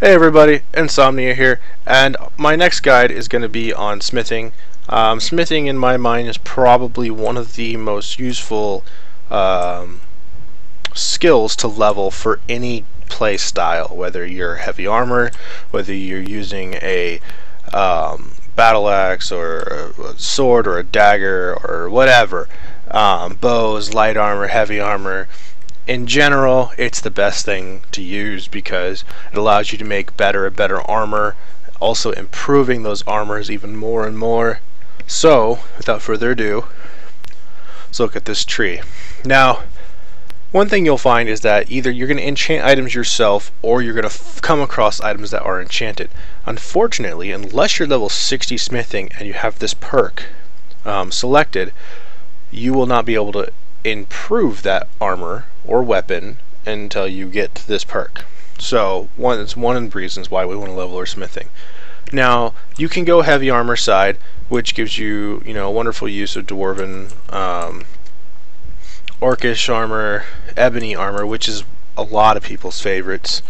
Hey everybody, Insomnia here, and my next guide is going to be on smithing. Smithing in my mind is probably one of the most useful skills to level for any play style, whether you're heavy armor, whether you're using a battle axe or a sword or a dagger or whatever, bows, light armor, heavy armor. In general, it's the best thing to use because it allows you to make better and better armor, also improving those armors even more and more. So, without further ado, let's look at this tree. Now, one thing you'll find is that either you're going to enchant items yourself or you're going to come across items that are enchanted. Unfortunately, unless you're level 60 smithing and you have this perk selected, you will not be able to improve that armor or weapon until you get to this perk. So it's one of the reasons why we want to level our smithing. Now you can go heavy armor side, which gives you wonderful use of dwarven, orcish armor, ebony armor, which is a lot of people's favorites.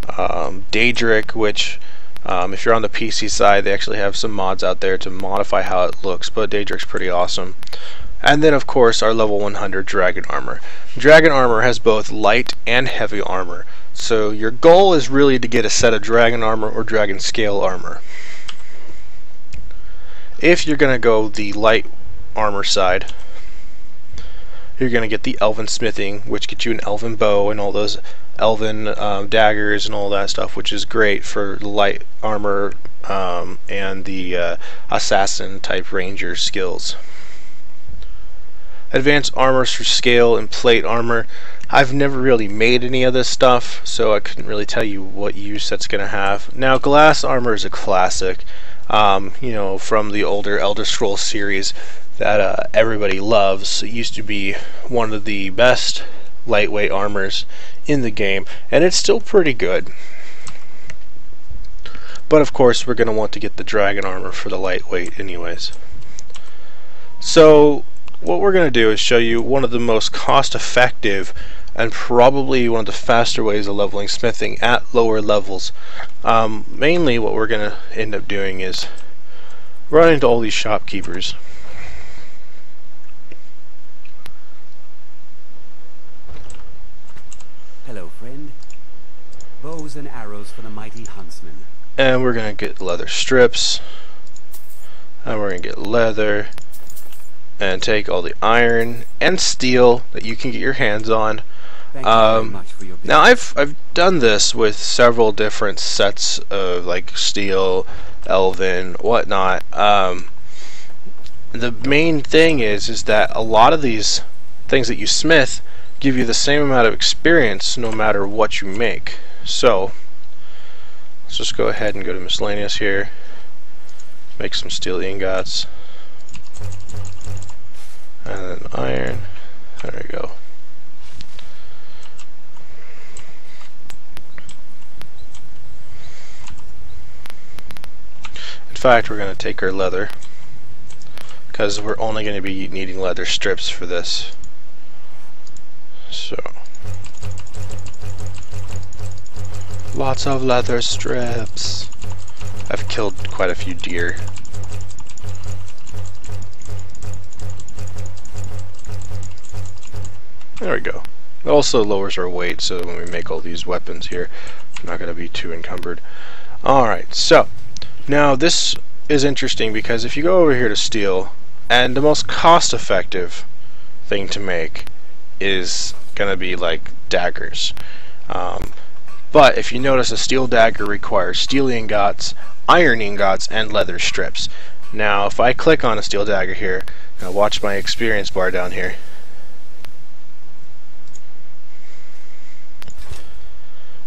Daedric, which if you're on the PC side, they actually have some mods out there to modify how it looks, but Daedric's pretty awesome. And then of course our level 100 dragon armor. Dragon armor has both light and heavy armor, so your goal is really to get a set of dragon armor or dragon scale armor. If you're going to go the light armor side, you're going to get the elven smithing, which gets you an elven bow and all those elven daggers and all that stuff, which is great for light armor and the assassin type ranger skills. Advanced armors for scale and plate armor. I've never really made any of this stuff, so I couldn't really tell you what use that's going to have. Now, glass armor is a classic, from the older Elder Scrolls series that everybody loves. It used to be one of the best lightweight armors in the game, and it's still pretty good. But of course, we're going to want to get the dragon armor for the lightweight anyways. So what we're going to do is show you one of the most cost-effective and probably one of the faster ways of leveling smithing at lower levels. Mainly what we're going to end up doing is run into all these shopkeepers. Hello, friend. Bows and arrows for the mighty huntsman. And we're going to get leather strips. And we're going to get leather. And take all the iron and steel that you can get your hands on. Now I've done this with several different sets of like steel, elven, whatnot. The main thing is that a lot of these things that you smith give you the same amount of experience no matter what you make. So let's just go ahead and go to miscellaneous here. Make some steel ingots. And then iron. There we go. In fact, we're going to take our leather because we're only going to be needing leather strips for this. So, lots of leather strips. I've killed quite a few deer. There we go. It also lowers our weight, so when we make all these weapons here, we're not going to be too encumbered. Alright, so now this is interesting because if you go over here to steel, and the most cost-effective thing to make is going to be like daggers. But if you notice, a steel dagger requires steel ingots, iron ingots, and leather strips. Now, if I click on a steel dagger here, now watch my experience bar down here.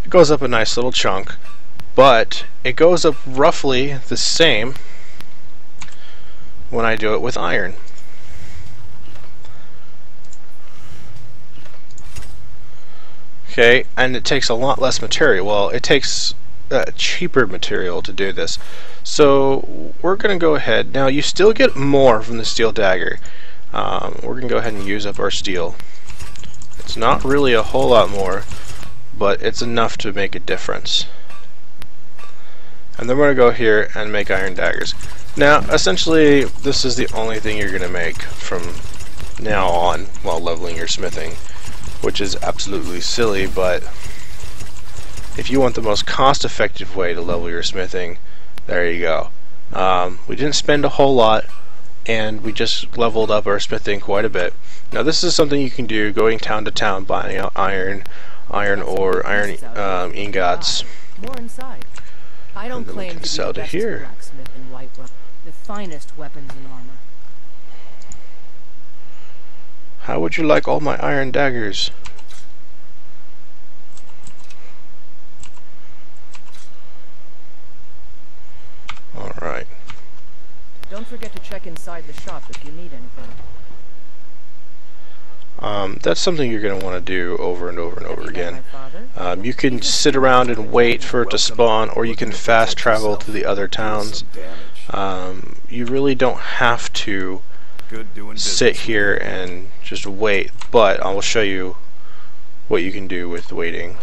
It goes up a nice little chunk, but it goes up roughly the same when I do it with iron. Okay, and it takes a lot less material. Well, it takes cheaper material to do this. So we're going to go ahead. Now you still get more from the steel dagger. We're going to go ahead and use up our steel. It's not really a whole lot more, but it's enough to make a difference. And then we're going to go here and make iron daggers. Now, essentially, this is the only thing you're going to make from now on while leveling your smithing, which is absolutely silly, but if you want the most cost-effective way to level your smithing, there you go. We didn't spend a whole lot, and we just leveled up our smithing quite a bit. Now, this is something you can do going town to town, buying out iron ore, iron ingots. More inside. I don't claim to be the best blacksmith in Whiterun, the finest weapons and armor. How would you like all my iron daggers? Alright. Don't forget to check inside the shop if you need anything. That's something you're going to want to do over and over and over again. You can sit around and wait for it to spawn, or you can fast travel to the other towns. You really don't have to sit here and just wait, but I will show you what you can do with waiting.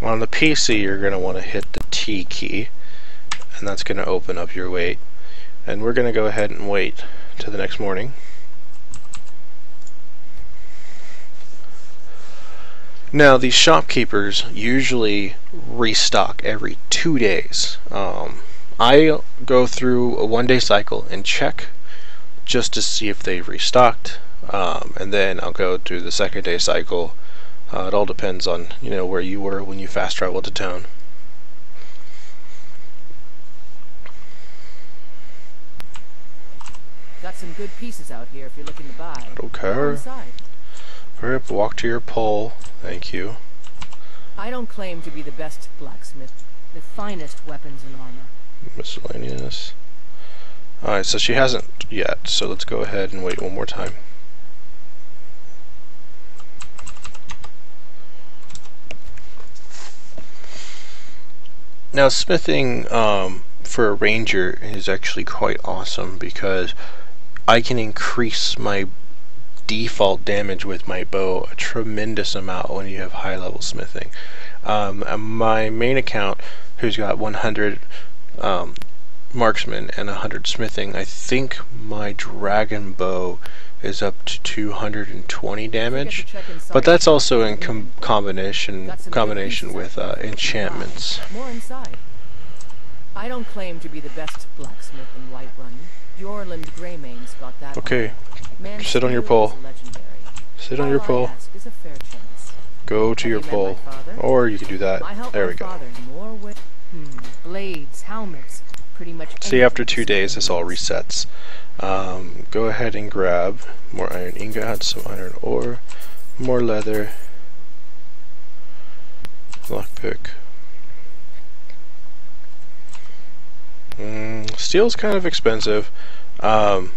On the PC, you're going to want to hit the T key, and that's going to open up your wait. And we're going to go ahead and wait to the next morning. Now, these shopkeepers usually restock every 2 days. I go through a 1-day cycle and check just to see if they've restocked, and then I'll go through the 2nd-day cycle. It all depends on where you were when you fast traveled to town. Got some good pieces out here if you're looking to buy. I don't care. Hurry up, walk to your pole. Thank you. I don't claim to be the best blacksmith, the finest weapons and armor. Miscellaneous. Alright, so she hasn't yet, so let's go ahead and wait one more time. Now, smithing for a ranger is actually quite awesome because I can increase my default damage with my bow a tremendous amount when you have high level smithing. My main account, who's got 100 marksman and 100 smithing, I think my dragon bow is up to 220 damage, but that's also in combination with enchantments. More inside. I don't claim to be the best blacksmith in Whiterun. Yorland Greymane's got that. Okay, sit on your pole. Sit on your pole. Go to your pole, or you can do that. There we go. Blades, helmets, pretty much. See, after 2 days, this all resets. Go ahead and grab more iron ingots, some iron ore, more leather, lockpick. Steel's kind of expensive. If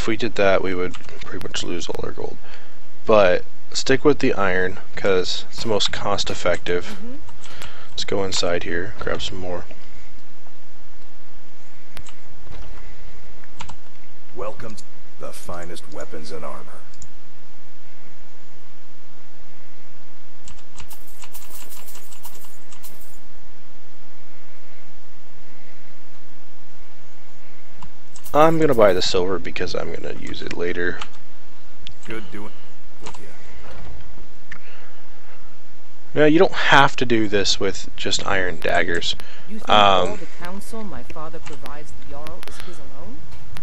we did that, we would pretty much lose all our gold. But stick with the iron because it's the most cost effective. Let's go inside here, grab some more. Welcome to the finest weapons and armor. I'm gonna buy the silver because I'm gonna use it later. Good doing with you. Now, you don't have to do this with just iron daggers. You think all the counsel my father provides the Jarl is his alone?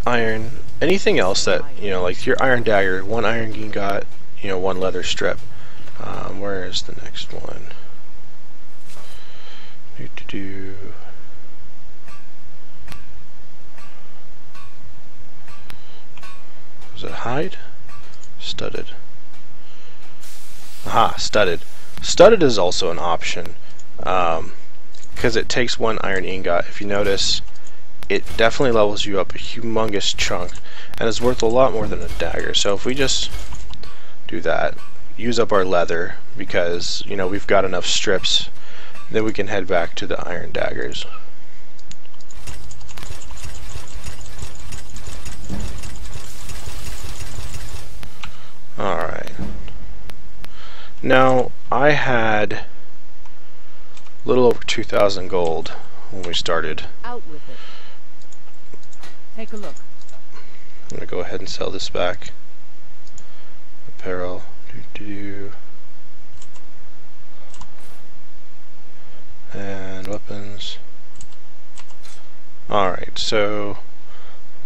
Iron, anything else that, like your iron dagger, 1 iron ingot, 1 leather strip. Where is the next one? Was it hide? Studded. Aha, studded. Studded is also an option because it takes 1 iron ingot. If you notice, it definitely levels you up a humongous chunk and is worth a lot more than a dagger. So if we just do that, use up our leather because we've got enough strips, then we can head back to the iron daggers. Alright. Now, I had a little over 2,000 gold when we started. Out with it. Take a look. I'm going to go ahead and sell this back. Apparel. And weapons. Alright, so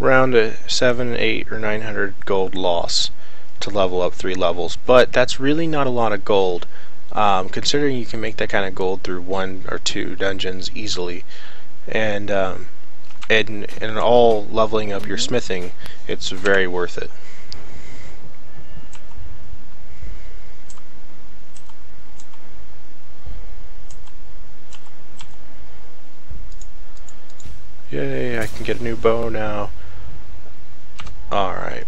around a 7, 8, or 900 gold loss to level up 3 levels, but that's really not a lot of gold, considering you can make that kind of gold through 1 or 2 dungeons easily, and in all leveling up your smithing, it's very worth it. Yay, I can get a new bow now. Alright.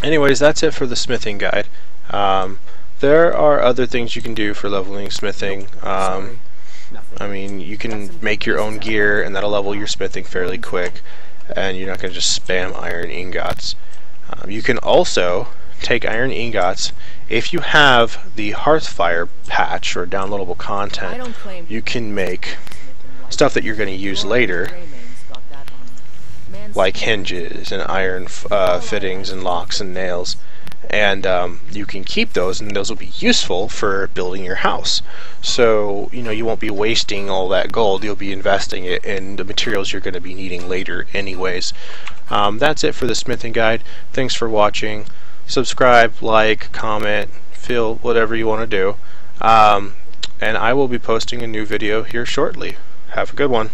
Anyways, that's it for the smithing guide. There are other things you can do for leveling smithing. I mean, you can make your own gear, and that'll level your smithing fairly quick, and you're not going to just spam iron ingots. You can also take iron ingots. If you have the Hearthfire patch or downloadable content, you can make stuff that you're going to use later, like hinges and iron fittings and locks and nails, and you can keep those, and those will be useful for building your house. So you won't be wasting all that gold. You'll be investing it in the materials you're going to be needing later anyways. That's it for the smithing guide. Thanks for watching. Subscribe, like, comment, feel whatever you want to do, and I will be posting a new video here shortly. Have a good one.